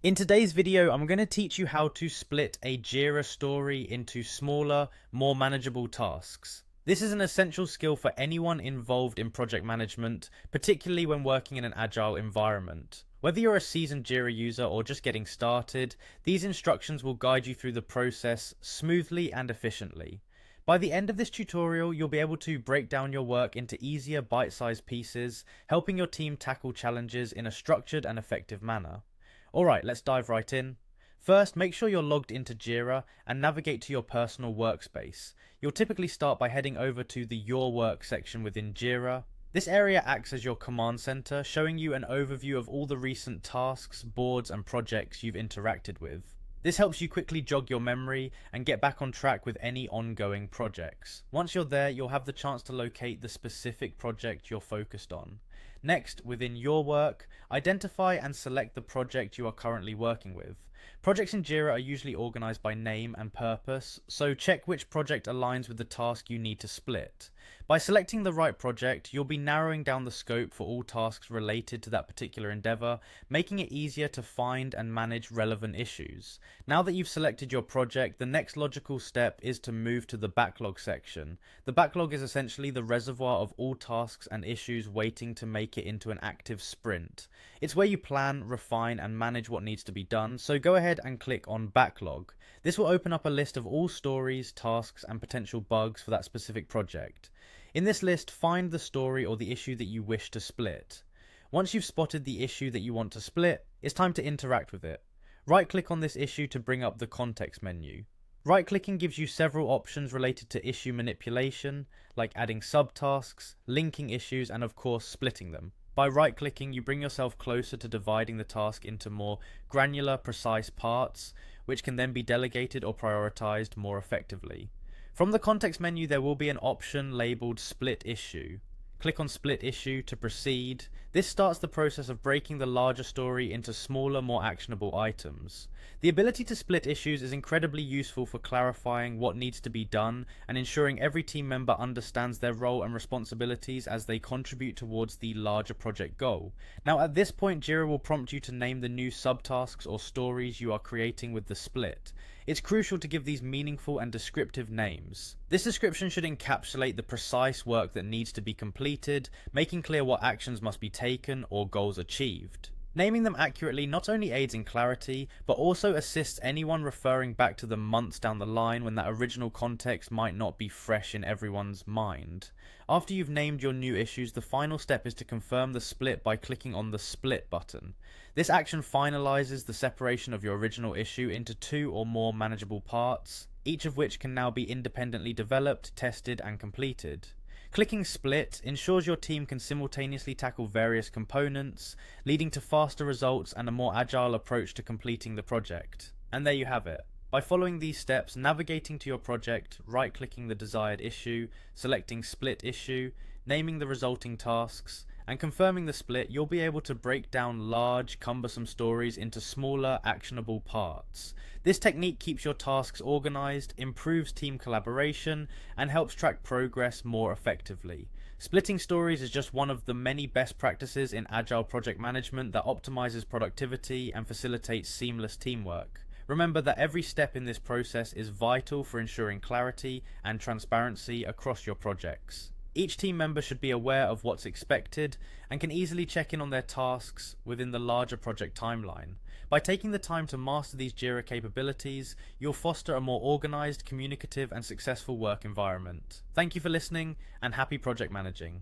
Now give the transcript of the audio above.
In today's video, I'm going to teach you how to split a Jira story into smaller, more manageable tasks. This is an essential skill for anyone involved in project management, particularly when working in an agile environment. Whether you're a seasoned Jira user or just getting started, these instructions will guide you through the process smoothly and efficiently. By the end of this tutorial, you'll be able to break down your work into easier bite-sized pieces, helping your team tackle challenges in a structured and effective manner. Alright, let's dive right in. First, make sure you're logged into Jira and navigate to your personal workspace. You'll typically start by heading over to the Your Work section within Jira. This area acts as your command center, showing you an overview of all the recent tasks, boards, and projects you've interacted with. This helps you quickly jog your memory and get back on track with any ongoing projects. Once you're there, you'll have the chance to locate the specific project you're focused on. Next, within your work, identify and select the project you are currently working with. Projects in Jira are usually organized by name and purpose, so check which project aligns with the task you need to split. By selecting the right project, you'll be narrowing down the scope for all tasks related to that particular endeavor, making it easier to find and manage relevant issues. Now that you've selected your project, the next logical step is to move to the backlog section. The backlog is essentially the reservoir of all tasks and issues waiting to make it into an active sprint. It's where you plan, refine, and manage what needs to be done, so go ahead and click on backlog. This will open up a list of all stories, tasks, and potential bugs for that specific project. In this list, find the story or the issue that you wish to split. Once you've spotted the issue that you want to split, it's time to interact with it. Right-click on this issue to bring up the context menu. Right-clicking gives you several options related to issue manipulation, like adding subtasks, linking issues, and of course splitting them. By right-clicking, you bring yourself closer to dividing the task into more granular, precise parts, which can then be delegated or prioritized more effectively. From the context menu, there will be an option labeled Split Issue. Click on Split Issue to proceed. This starts the process of breaking the larger story into smaller, more actionable items. The ability to split issues is incredibly useful for clarifying what needs to be done and ensuring every team member understands their role and responsibilities as they contribute towards the larger project goal. Now at this point, Jira will prompt you to name the new subtasks or stories you are creating with the split. It's crucial to give these meaningful and descriptive names. This description should encapsulate the precise work that needs to be completed, making clear what actions must be taken or goals achieved. Naming them accurately not only aids in clarity, but also assists anyone referring back to the months down the line when that original context might not be fresh in everyone's mind. After you've named your new issues, the final step is to confirm the split by clicking on the Split button. This action finalizes the separation of your original issue into two or more manageable parts, each of which can now be independently developed, tested, and completed. Clicking Split ensures your team can simultaneously tackle various components, leading to faster results and a more agile approach to completing the project. And there you have it. By following these steps, navigating to your project, right-clicking the desired issue, selecting Split Issue, naming the resulting tasks, and confirming the split, you'll be able to break down large, cumbersome stories into smaller, actionable parts. This technique keeps your tasks organized, improves team collaboration, and helps track progress more effectively. Splitting stories is just one of the many best practices in agile project management that optimizes productivity and facilitates seamless teamwork. Remember that every step in this process is vital for ensuring clarity and transparency across your projects. Each team member should be aware of what's expected and can easily check in on their tasks within the larger project timeline. By taking the time to master these Jira capabilities, you'll foster a more organized, communicative, and successful work environment. Thank you for listening, and happy project managing.